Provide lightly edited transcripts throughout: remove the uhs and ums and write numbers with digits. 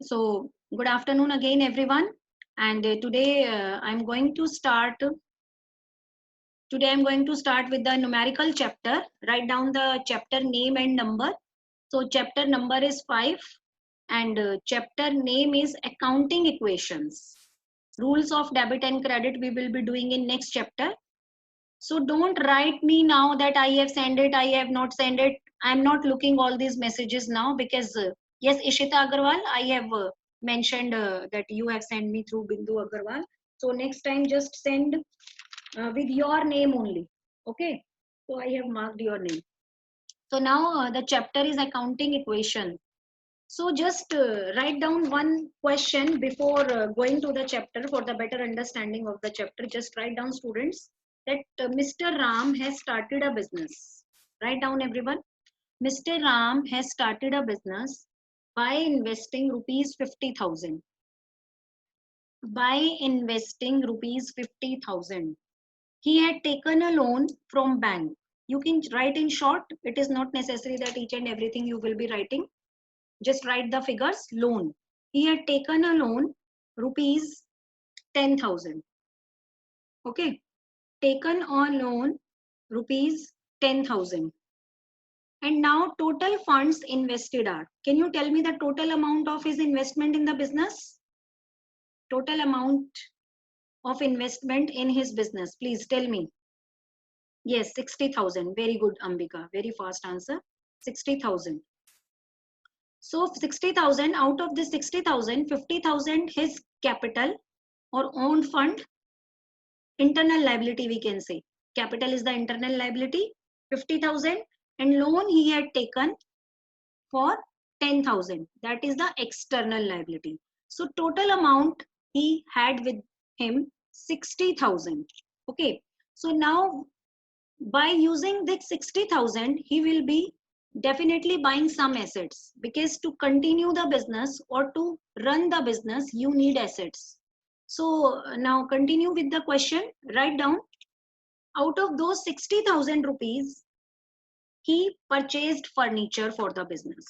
So, good afternoon again, everyone. And today I'm going to start. Today I'm going to start with the numerical chapter. Write down the chapter name and number. So, chapter number is 5, and chapter name is Accounting Equations. Rules of debit and credit we will be doing in next chapter. So, don't write me now that I have sent it, I have not sent it. I'm not looking all these messages now because yes, Ishita Agarwal, I have mentioned that you have sent me through Bindu Agarwal. So next time just send with your name only. Okay. So I have marked your name. So now the chapter is accounting equation. So just write down one question before going to the chapter for the better understanding of the chapter. Just write down, students, that Mr. Ram has started a business. Write down, everyone. Mr. Ram has started a business by investing rupees 50,000. By investing rupees 50,000. He had taken a loan from bank. You can write in short. It is not necessary that each and everything you will be writing. Just write the figures. Loan. He had taken a loan rupees 10,000. Okay. Taken on loan rupees 10,000. And now total funds invested are. Can you tell me the total amount of his investment in the business? Total amount of investment in his business. Please tell me. Yes, 60,000. Very good, Ambika. Very fast answer. 60,000. So 60,000, out of this 60,000, 50,000 his capital or own fund, internal liability we can say. Capital is the internal liability, 50,000, and loan he had taken for 10,000. That is the external liability. So total amount he had with him 60,000. Okay. So now by using this 60,000, he will be definitely buying some assets, because to continue the business or to run the business, you need assets. So now continue with the question. Write down, out of those 60,000 rupees, he purchased furniture for the business.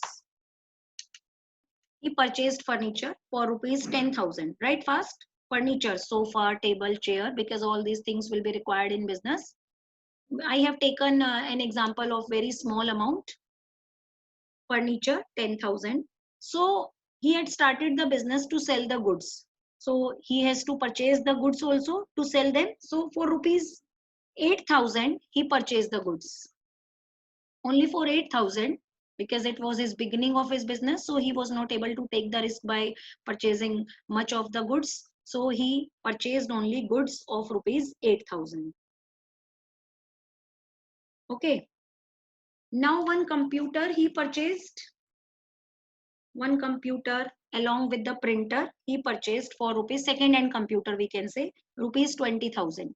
He purchased furniture for rupees 10,000. Write fast. Furniture, sofa, table, chair, because all these things will be required in business. I have taken an example of very small amount. Furniture 10,000. So he had started the business to sell the goods. So he has to purchase the goods also to sell them. So for rupees 8,000, he purchased the goods. Only for 8,000, because it was his beginning of his business. So he was not able to take the risk by purchasing much of the goods. So he purchased only goods of rupees 8,000. Okay. Now one computer he purchased. One computer along with the printer he purchased for rupees, second hand computer we can say, rupees 20,000,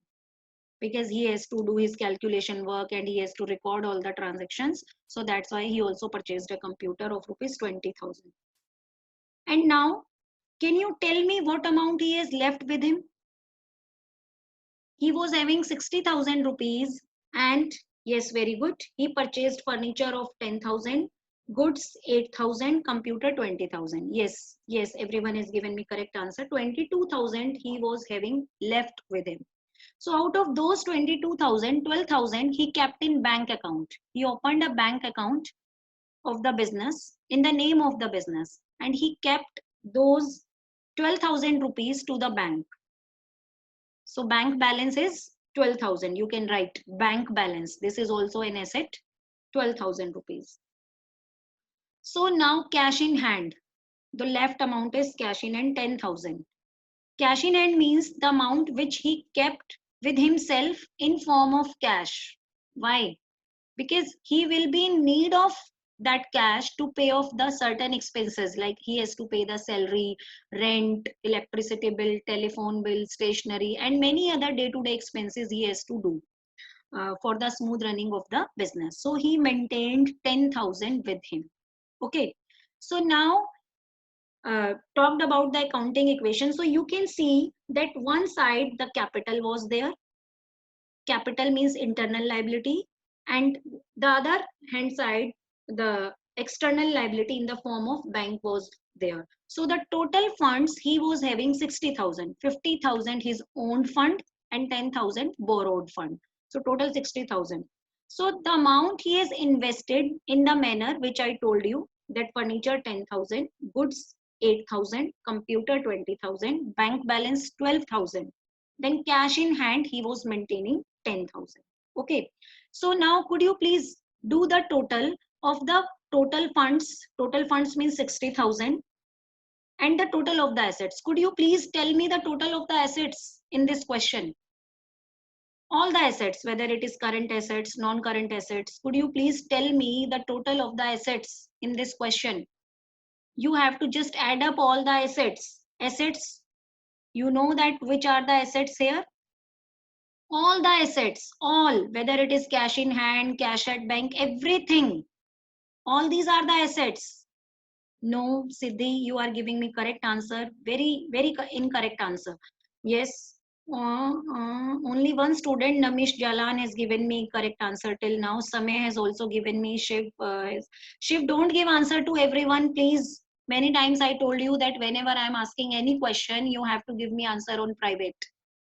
because he has to do his calculation work and he has to record all the transactions. So that's why he also purchased a computer of rupees 20,000. And now can you tell me what amount he has left with him? He was having 60,000 rupees, and yes, very good, he purchased furniture of 10,000, goods 8,000, computer 20,000. Yes, everyone has given me correct answer. 22,000 he was having left with him. So out of those 22,000, 12,000 he kept in bank account. He opened a bank account of the business in the name of the business, and he kept those 12,000 rupees to the bank. So bank balance is 12,000. You can write bank balance. This is also an asset, 12,000 rupees. So now cash in hand. The left amount is cash in hand, 10,000. Cash in hand means the amount which he kept with himself in form of cash. Why? Because he will be in need of that cash to pay off the certain expenses, like he has to pay the salary, rent, electricity bill, telephone bill, stationery, and many other day-to-day expenses he has to do for the smooth running of the business. So he maintained 10,000 with him. Okay. So now talked about the accounting equation. So you can see that one side the capital was there. Capital means internal liability, and the other hand side the external liability in the form of bank was there. So the total funds he was having 60,000, 50,000 his own fund and 10,000 borrowed fund. So total 60,000. So the amount he has invested in the manner which I told you, that furniture 10,000, goods 8,000, computer 20,000, bank balance 12,000. Then cash in hand he was maintaining 10,000. Okay. So now could you please do the total of the total funds means 60,000 and the total of the assets. Could you please tell me the total of the assets in this question? All the assets, whether it is current assets, non-current assets. Could you please tell me the total of the assets in this question? You have to just add up all the assets. Assets, you know that which are the assets here? All the assets, all, whether it is cash in hand, cash at bank, everything. All these are the assets. No, Siddhi, you are giving me correct answer. Very incorrect answer. Yes, only one student, Namish Jalan, has given me correct answer till now. Samay has also given me. Shiv, don't give answer to everyone, please. Many times I told you that whenever I am asking any question, you have to give me answer on private.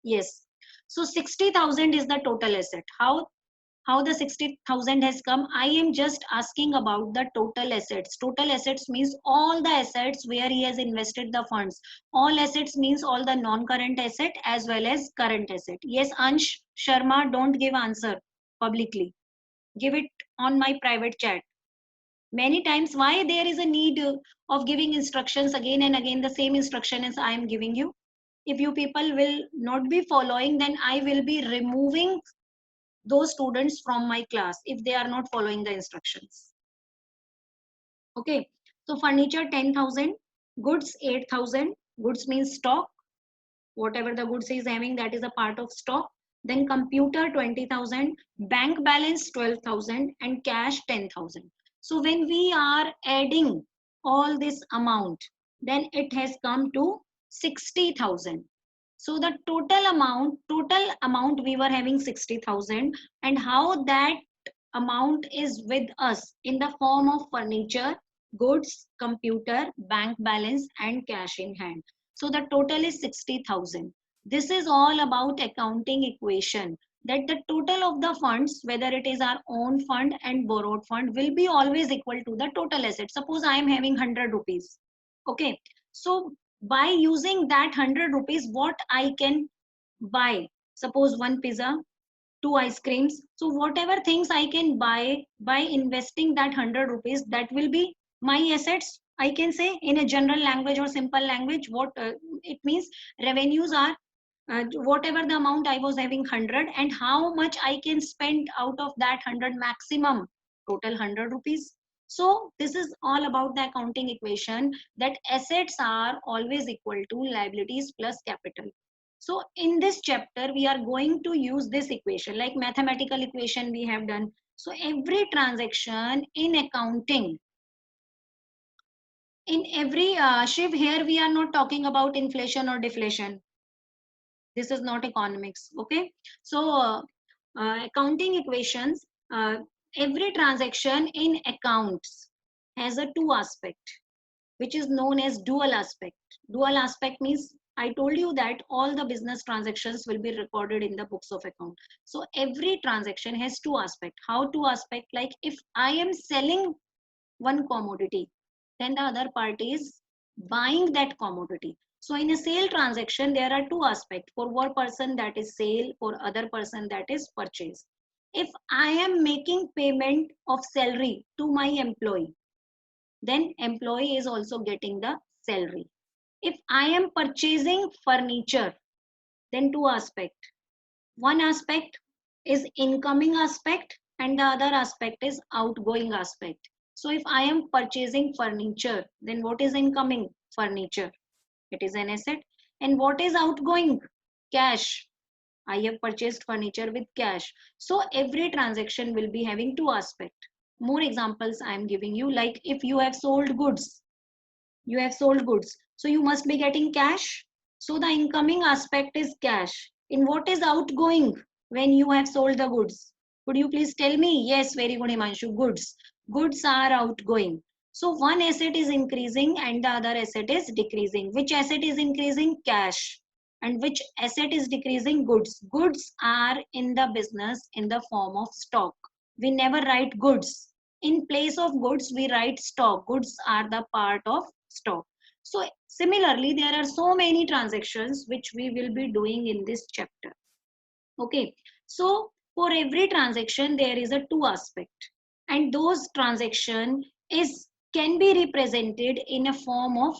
Yes. So 60,000 is the total asset. How the 60,000 has come? I am just asking about the total assets. Total assets means all the assets where he has invested the funds. All assets means all the non-current asset as well as current asset. Yes, Ansh Sharma, don't give answer publicly. Give it on my private chat. Many times, why there is a need of giving instructions again and again, the same instruction as I am giving you? If you people will not be following, then I will be removing those students from my class if they are not following the instructions. Okay, so furniture 10,000, goods 8,000. Goods means stock. Whatever the goods is having, that is a part of stock. Then computer 20,000, bank balance 12,000, and cash 10,000. So when we are adding all this amount, then it has come to 60,000. So the total amount we were having 60,000, and how that amount is with us in the form of furniture, goods, computer, bank balance, and cash in hand. So the total is 60,000. This is all about accounting equation, that the total of the funds, whether it is our own fund and borrowed fund, will be always equal to the total asset. Suppose I am having 100 rupees. Okay. So by using that 100 rupees, what I can buy? Suppose one pizza, two ice creams. So whatever things I can buy by investing that 100 rupees, that will be my assets. I can say in a general language or simple language, what it means, revenues are whatever the amount I was having 100, and how much I can spend out of that 100 maximum, total 100 rupees. So this is all about the accounting equation, that assets are always equal to liabilities plus capital. So in this chapter, we are going to use this equation, like mathematical equation we have done. So every transaction in accounting, in every Shiv, here we are not talking about inflation or deflation. This is not economics. Okay. So accounting equations, every transaction in accounts has a two aspect, which is known as dual aspect. Dual aspect means, I told you that all the business transactions will be recorded in the books of account. So every transaction has two aspect. How two aspect? Like if I am selling one commodity, then the other party is buying that commodity. So in a sale transaction, there are two aspects. For one person, that is sale. For other person, that is purchase. If I am making payment of salary to my employee, then employee is also getting the salary. If I am purchasing furniture, then two aspect. One aspect is incoming aspect and the other aspect is outgoing aspect. So if I am purchasing furniture, then what is incoming? Furniture. It is an asset. And what is outgoing? Cash. I have purchased furniture with cash. So every transaction will be having two aspects. More examples I am giving you, like if you have sold goods, so you must be getting cash. So the incoming aspect is cash. In what is outgoing when you have sold the goods? Could you please tell me? Yes, very good, Himanshu. Goods. goods are outgoing. So one asset is increasing and the other asset is decreasing. Which asset is increasing? Cash. And which asset is decreasing? Goods. Goods are in the business in the form of stock. We never write goods. In place of goods, we write stock. Goods are the part of stock. So similarly, there are so many transactions which we will be doing in this chapter. Okay, so for every transaction there is a two aspect, and those transaction is can be represented in a form of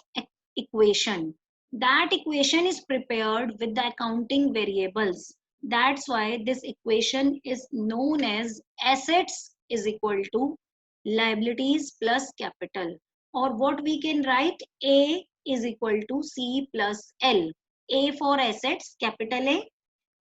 equation. That equation is prepared with the accounting variables. That's why this equation is known as assets is equal to liabilities plus capital, or what we can write, A is equal to C plus L. A for assets, capital A,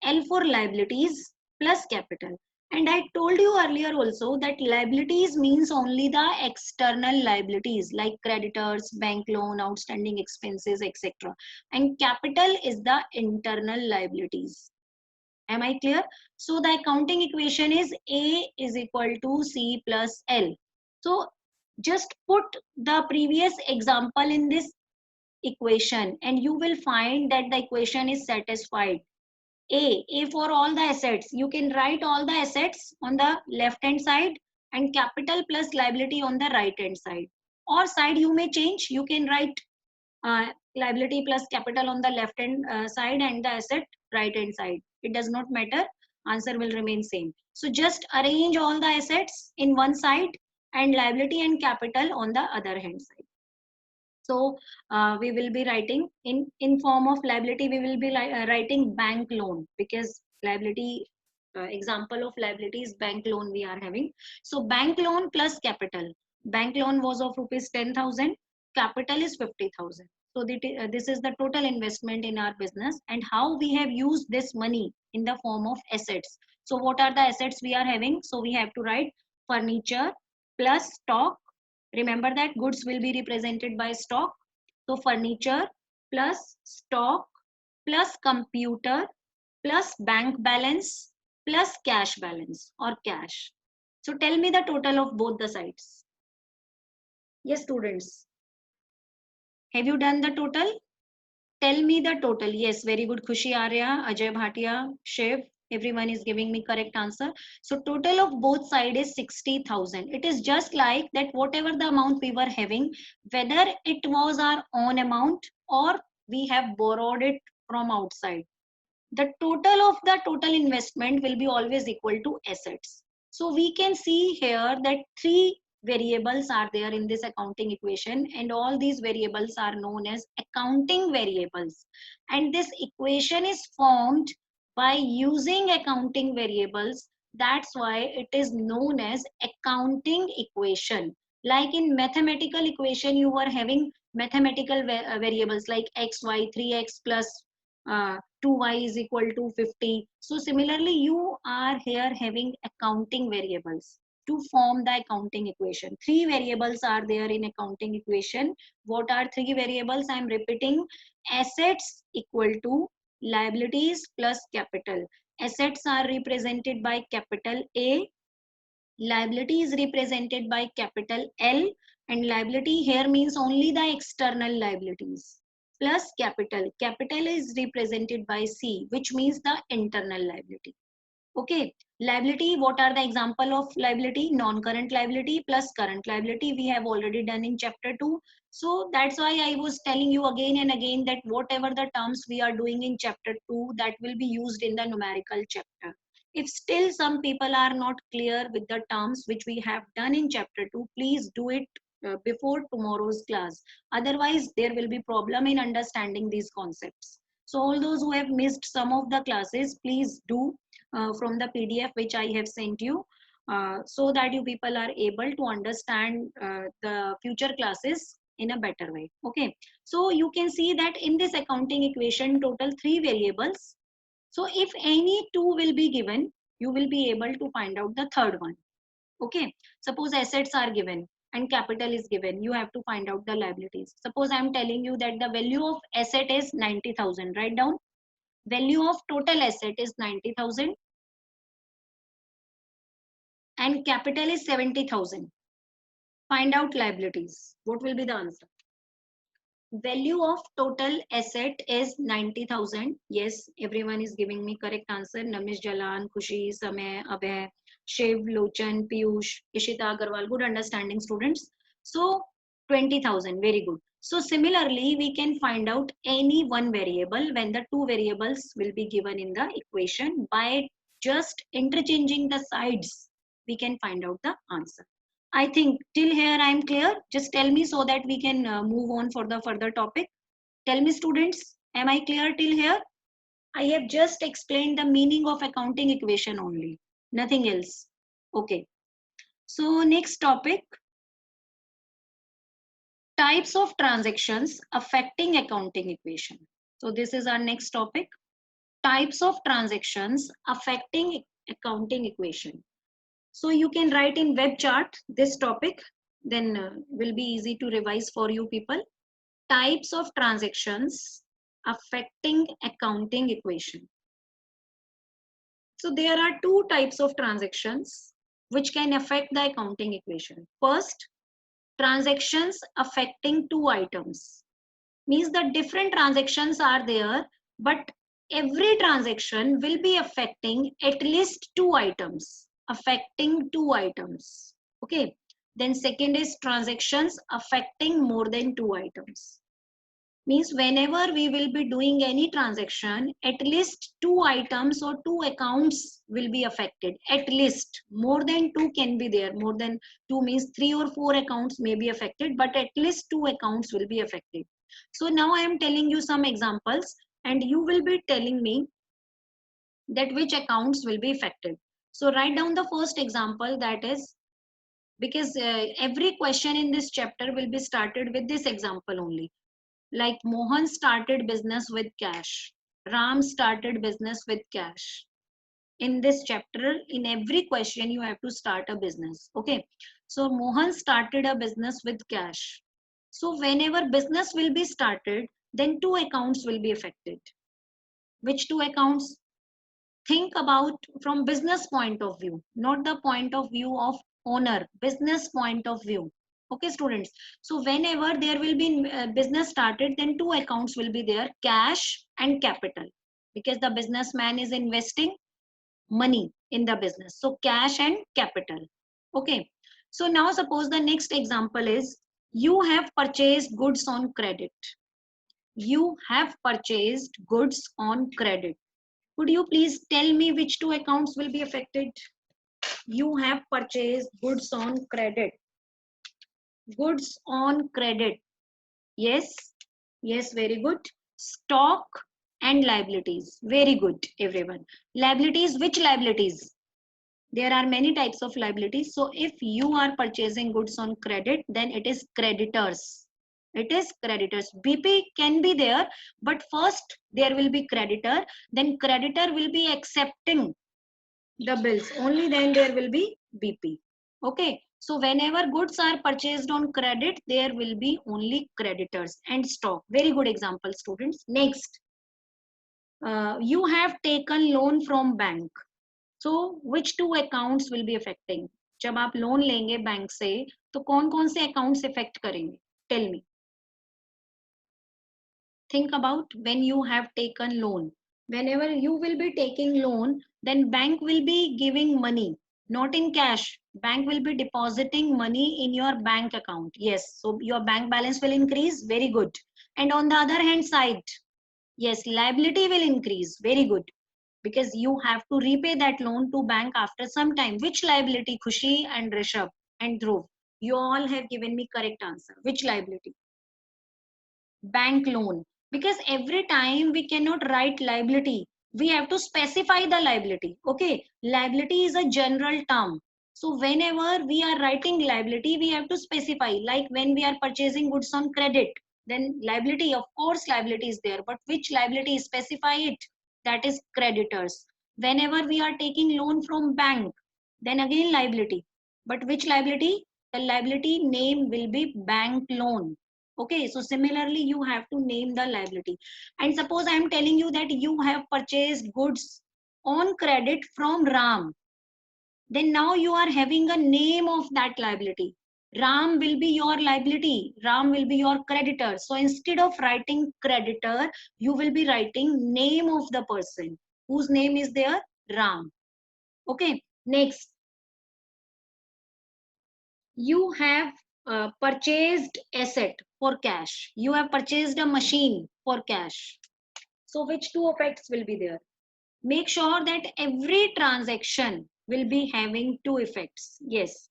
L for liabilities plus capital. And I told you earlier also that liabilities means only the external liabilities like creditors, bank loan, outstanding expenses, etc. And capital is the internal liabilities. Am I clear? So the accounting equation is A is equal to C plus L. So just put the previous example in this equation and you will find that the equation is satisfied. A for all the assets. You can write all the assets on the left hand side and capital plus liability on the right hand side. Or side you may change. You can write liability plus capital on the left hand side and the asset right hand side. It does not matter. Answer will remain same. So just arrange all the assets in one side and liability and capital on the other hand side. So we will be writing in form of liability, we will be writing bank loan, because liability example of liability is bank loan we are having. So bank loan plus capital. Bank loan was of rupees 10,000, capital is 50,000. So this is the total investment in our business, and how we have used this money in the form of assets. So what are the assets we are having? So we have to write furniture plus stock. Remember that goods will be represented by stock. So furniture plus stock plus computer plus bank balance plus cash balance or cash. So tell me the total of both the sides. Yes, students. Have you done the total? Tell me the total. Yes, very good. Khushi Arya, Ajay Bhatia, Shiv. Everyone is giving me correct answer. So total of both side is 60,000. It is just like that whatever the amount we were having, whether it was our own amount or we have borrowed it from outside, the total of the total investment will be always equal to assets. So we can see here that three variables are there in this accounting equation, and all these variables are known as accounting variables. And this equation is formed by using accounting variables. That's why it is known as accounting equation. Like in mathematical equation, you are having mathematical variables like x, y, 3x plus 2y is equal to 50. So similarly, you are here having accounting variables to form the accounting equation. Three variables are there in accounting equation. What are three variables? I am repeating. Assets equal to liabilities plus capital. Assets are represented by capital A. Liability is represented by capital L, and liability here means only the external liabilities, plus capital. Capital is represented by C, which means the internal liability. Okay, liability, what are the example of liability? Non-current liability plus current liability we have already done in chapter 2. So that's why I was telling you again and again that whatever the terms we are doing in chapter 2, that will be used in the numerical chapter. If still some people are not clear with the terms which we have done in chapter 2, please do it before tomorrow's class. Otherwise, there will be problem in understanding these concepts. So all those who have missed some of the classes, please do from the PDF which I have sent you, so that you people are able to understand the future classes in a better way. Okay, so you can see that in this accounting equation, total three variables. So if any two will be given, you will be able to find out the third one. Okay, suppose assets are given and capital is given, you have to find out the liabilities. Suppose I am telling you that the value of asset is 90,000. Write down, value of total asset is 90,000 and capital is 70,000. Find out liabilities. What will be the answer? Value of total asset is 90,000. Yes, everyone is giving me correct answer. Namish Jalan, Khushi, Samay, Abhay, Shiv, Lochan, Piyush, Ishita Agarwal. Good understanding, students. So 20,000. Very good. So similarly, we can find out any one variable when the two variables will be given in the equation. By just interchanging the sides, we can find out the answer. I think till here I am clear. Just tell me so that we can move on for the further topic. Tell me, students, am I clear till here? I have just explained the meaning of accounting equation only, nothing else. Okay. So next topic, types of transactions affecting accounting equation. So this is our next topic, types of transactions affecting accounting equation. So you can write in web chart this topic, then will be easy to revise for you people. Types of transactions affecting accounting equation. So there are two types of transactions which can affect the accounting equation. First, transactions affecting two items. Means that different transactions are there, but every transaction will be affecting at least two items. Affecting two items. Okay. Then second is transactions affecting more than two items. Means whenever we will be doing any transaction, at least two items or two accounts will be affected. At least more than two can be there. More than two means three or four accounts may be affected, but at least two accounts will be affected. So now I am telling you some examples and you will be telling me that which accounts will be affected. So write down the first example, that is, because every question in this chapter will be started with this example only. Like Mohan started business with cash. Ram started business with cash. In this chapter, in every question, you have to start a business. Okay. So Mohan started a business with cash. So whenever business will be started, then two accounts will be affected. Which two accounts? Think about from business point of view, not the point of view of owner, business point of view. Okay, students. So whenever there will be business started, then two accounts will be there, cash and capital, because the businessman is investing money in the business. So cash and capital. Okay. So now suppose the next example is you have purchased goods on credit. You have purchased goods on credit. Could you please tell me which two accounts will be affected? You have purchased goods on credit. Goods on credit. Yes. Yes, very good. Stock and liabilities. Very good, everyone. Liabilities, which liabilities? There are many types of liabilities. So if you are purchasing goods on credit, then it is creditors. It is creditors. BP can be there, but first there will be creditor. Then creditor will be accepting the bills. Only then there will be BP. Okay. So whenever goods are purchased on credit, there will be only creditors and stock. Very good example, students. Next, you have taken loan from bank. So which two accounts will be affecting? जब आप loan लेंगे bank से तो कौन कौन से accounts affect करेंगे? Tell me. Think about when you have taken loan. Whenever you will be taking loan, then bank will be giving money, not in cash. Bank will be depositing money in your bank account. Yes, so your bank balance will increase. Very good. And on the other hand side, yes, liability will increase. Very good. Because you have to repay that loan to bank after some time. Which liability? Khushi and Rishabh and Dhruv, you all have given me correct answer. Which liability? Bank loan. Because every time we cannot write liability, we have to specify the liability. Okay, liability is a general term. So whenever we are writing liability, we have to specify, like when we are purchasing goods on credit, then liability, of course liability is there, but which liability? Specify it. That is creditors. Whenever we are taking loan from bank, then again liability, but which liability? The liability name will be bank loan. Okay, so similarly you have to name the liability. And suppose I am telling you that you have purchased goods on credit from Ram, then now you are having a name of that liability. Ram will be your liability. Ram will be your creditor. So instead of writing creditor, you will be writing name of the person whose name is there, Ram. Okay. Next, you have purchased asset for cash. You have purchased a machine for cash. So which two effects will be there? Make sure that every transaction will be having two effects. Yes,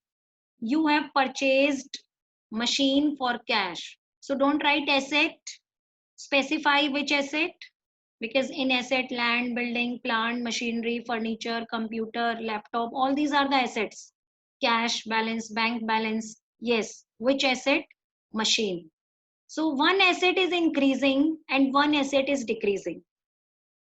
you have purchased machine for cash. So don't write asset, specify which asset, because in asset, land, building, plant, machinery, furniture, computer, laptop, all these are the assets. Cash balance, bank balance. Yes, which asset? Machine. So one asset is increasing and one asset is decreasing.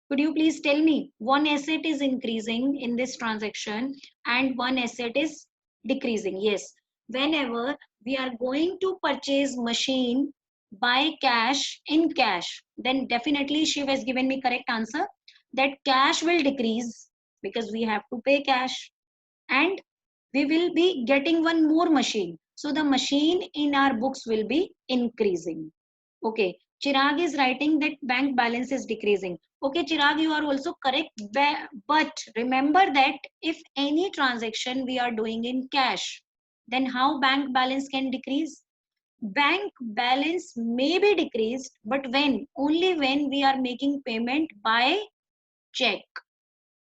Could you please tell me, one asset is increasing in this transaction and one asset is decreasing? Yes, whenever we are going to purchase machine by cash in cash, then definitely Shiv has given me correct answer that cash will decrease because we have to pay cash, and we will be getting one more machine. So the machine in our books will be increasing. Okay, Chirag is writing that bank balance is decreasing. Okay, Chirag, you are also correct. But remember that if any transaction we are doing in cash, then how bank balance can decrease? Bank balance may be decreased, but when? Only when we are making payment by check.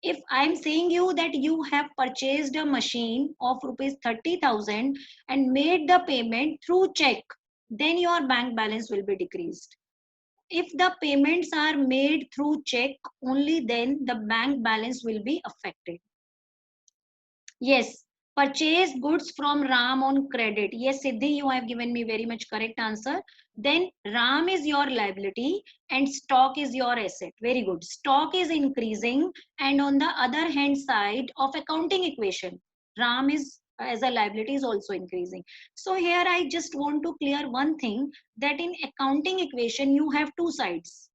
If I'm saying you that you have purchased a machine of rupees 30,000 and made the payment through check, then your bank balance will be decreased. If the payments are made through check, only then the bank balance will be affected. Yes, purchase goods from Ram on credit. Yes, Siddhi, you have given me very much correct answer. Then Ram is your liability and stock is your asset. Very good. Stock is increasing, and on the other hand side of accounting equation, Ram is as a liability is also increasing. So here I just want to clear one thing, that in accounting equation you have two sides,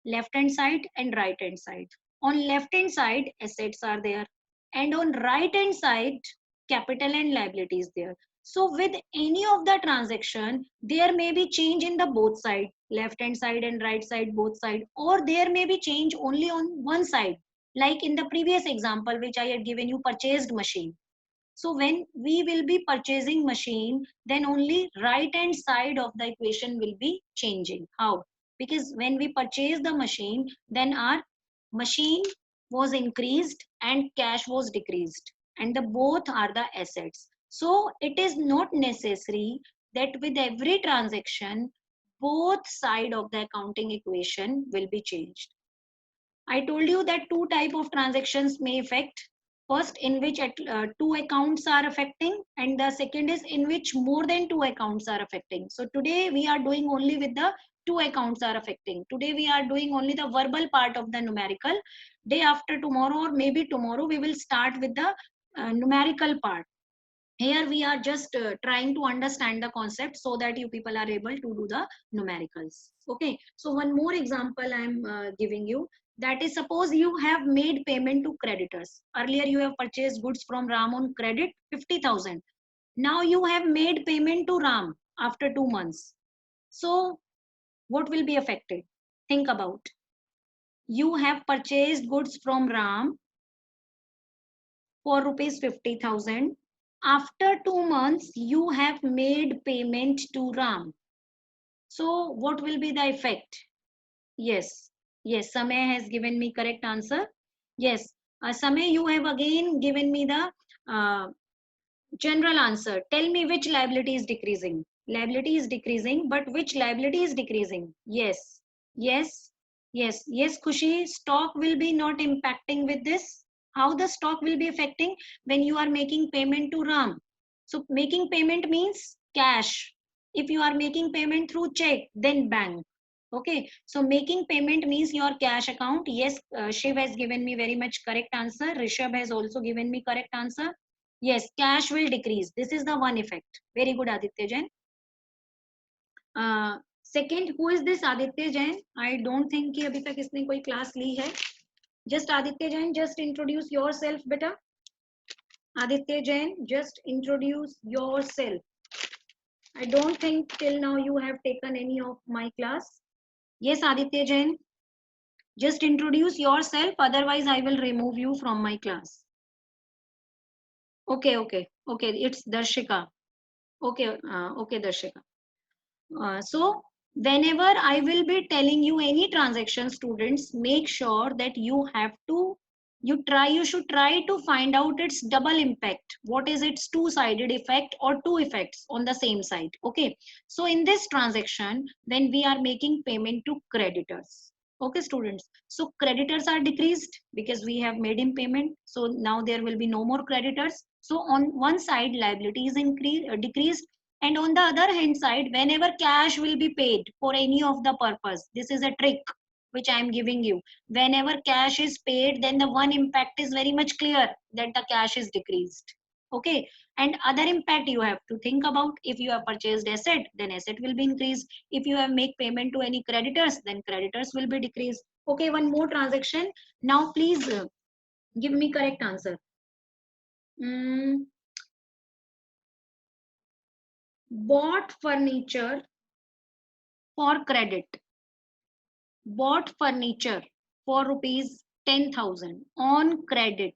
left hand side and right hand side. On left hand side assets are there, and on right hand side capital and liabilities there. So with any of the transaction there may be change in the both side, left hand side and right side, both side, or there may be change only on one side, like in the previous example which I had given you, purchased machine. So when we will be purchasing machine, then only right hand side of the equation will be changing. How? Because when we purchase the machine, then our machine was increased and cash was decreased, and the both are the assets. So it is not necessary that with every transaction both side of the accounting equation will be changed. I told you that two type of transactions may affect. First, in which two accounts are affecting, and the second is in which more than two accounts are affecting. So today we are doing only with the two accounts are affecting. Today we are doing only the verbal part of the numerical. Day after tomorrow or maybe tomorrow we will start with the numerical part. Here we are just trying to understand the concept so that you people are able to do the numericals. Okay, so one more example I am giving you, that is, suppose you have made payment to creditors. Earlier you have purchased goods from Ram on credit 50,000. Now you have made payment to Ram after 2 months. So what will be affected? Think about, you have purchased goods from Ram for rupees 50,000. After 2 months, you have made payment to Ram. So what will be the effect? Yes, yes, Samay has given me correct answer. Yes, Samay, you have again given me the uh, general answer. Tell me which liability is decreasing. Liability is decreasing, but which liability is decreasing? Yes, yes, yes, yes, Khushi, stock will be not impacting with this. How the stock will be affecting? When you are making payment to Ram. So making payment means cash. If you are making payment through check, then bank. Okay, so making payment means your cash account. Yes, Shiv has given me very much correct answer. Rishabh has also given me correct answer. Yes, cash will decrease. This is the one effect. Very good, Aditya Jain. Second, who is this Aditya Jain? I don't think कि अभी तक इसने कोई class ली है. Just Aditya Jain, just introduce yourself, beta. Aditya Jain, just introduce yourself. I don't think till now you have taken any of my class. Yes, Aditya Jain, just introduce yourself, otherwise I will remove you from my class. Okay, okay, okay, it's Darshika. Okay, okay, Darshika. So whenever I will be telling you any transaction, students, make sure that you should try to find out its double impact. What is its two-sided effect or two effects on the same side? Okay. So in this transaction, when we are making payment to creditors, okay, students. So creditors are decreased because we have made him payment. So now there will be no more creditors. So on one side, liability is decreased, and on the other hand side, whenever cash will be paid for any of the purpose, this is a trick which I am giving you. Whenever cash is paid, then the one impact is very much clear, that the cash is decreased. Okay. And other impact you have to think about: if you have purchased asset, then asset will be increased. If you have make payment to any creditors, then creditors will be decreased. Okay, one more transaction. Now please give me correct answer. Mm, bought furniture for credit. Bought furniture for rupees 10,000 on credit.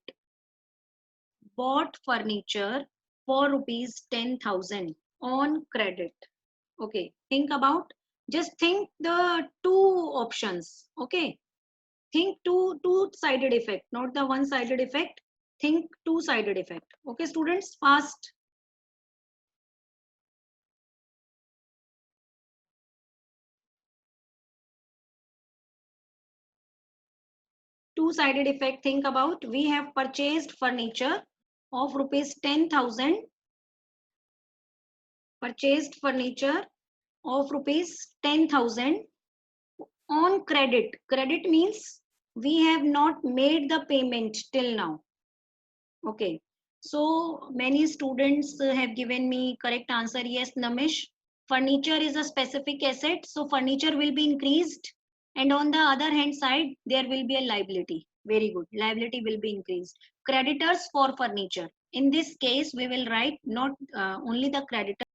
Bought furniture for rupees 10,000 on credit. Okay, think about, just think the two options. Okay, think two-sided effect, not the one-sided effect. Think two-sided effect. Okay, students, fast. Two-sided effect, think about, we have purchased furniture of rupees 10,000, purchased furniture of rupees 10,000 on credit. Credit means we have not made the payment till now. Okay. So many students have given me correct answer. Yes, Namish. Furniture is a specific asset. So furniture will be increased. And on the other hand side, there will be a liability. Very good. Liability will be increased. Creditors for furniture. In this case, we will write not only the creditor.